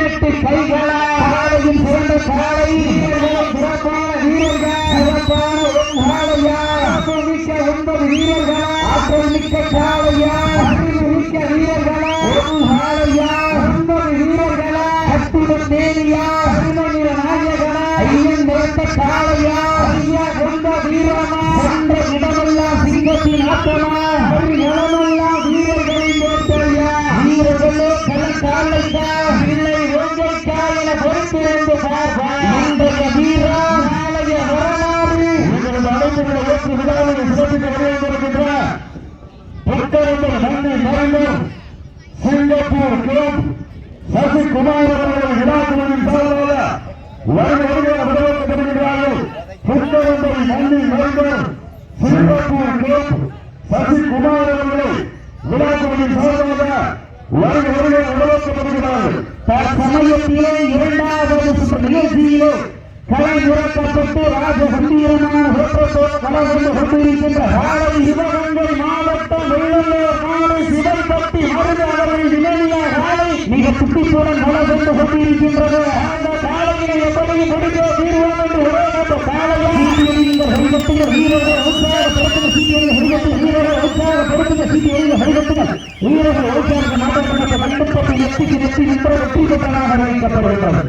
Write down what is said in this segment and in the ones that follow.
கைகளாயும் சிறந்த காலை சிறப்பான வீரர்கள் மிக்க 9 வீரர்கள் ஆற்றல் மிக்க காலையா மிக்க வீரர்களா 9 வீரர்களா அத்துடன் தேவியா அருமநிற நாயகனா ஐயன் நேர்த்த காலையா ஐயா கொண்ட வீரமா சென்ற இடமெல்லாம் சிங்கத்தின் ஆட்டமா இடமெல்லாம் வீரர்களின் நேர்த்தையா வீரர்களோ கலக்காலைக்கா இல்லை ஒன்றைக்கா என பொறுப்பிருந்து பார்ப்பா இன்றைய வீரா நாளைய வரலாறு உங்களது அனைத்துகளை ஏற்று விழாவில் சிறப்பிக்க வருகின்ற புத்தகங்கள் நன்மை மறைந்தோர் சிங்கப்பூர் கிளப் சசிகுமார் அவர்கள் விழாக்குழுவின் சார்பாக வருகையாக வரவேற்கப்படுகிறார்கள். புத்தகங்கள் நன்மை மறைந்தோர் சிங்கப்பூர் கிளப் சசிகுமார் அவர்களை விழாக்குழுவின் சார்பாக வருகையாக வரவேற்கப்படுகிறார்கள். தற்சமயத்திலே 2வது சுற்று நிகழ்ச்சியிலே களமிறக்கப்பட்டு ராஜ கம்பீரமான ஓட்டத்தோடு களம் கொண்டு கொண்டிருக்கின்ற காலை சிவகங்கை மாவட்டம் வெள்ளலூர் காலை சிவன்பட்டி மருது அவர்களின் நிலையா காலை மிக துட்டிப்புடன் களம் கொண்டு கொண்டிருக்கின்றது. அந்த காலையை எப்படி முடிக்க தீர்வோம் என்று உலக காலையை வீரர்கள் உற்சாகப்படுத்துங்க வீரர்கள் உற்சாகப்படுத்துங்க வீரர்கள் உற்சாக நாட்டப்பட்ட கண்டப்பட்டு நெத்திக்கு நெத்தி நின்ற வெற்றி பெற்றதாக அறிவிக்கப்படுகிறது.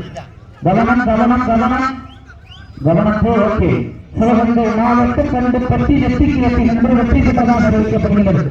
கவனம் ஓகே. சிவகங்கை மாவட்டம் கண்டுபட்டி நெத்திக்கு நெத்தி நண்பர் வெற்றி பெற்றதாக அறிவிக்கப்படுகிறது.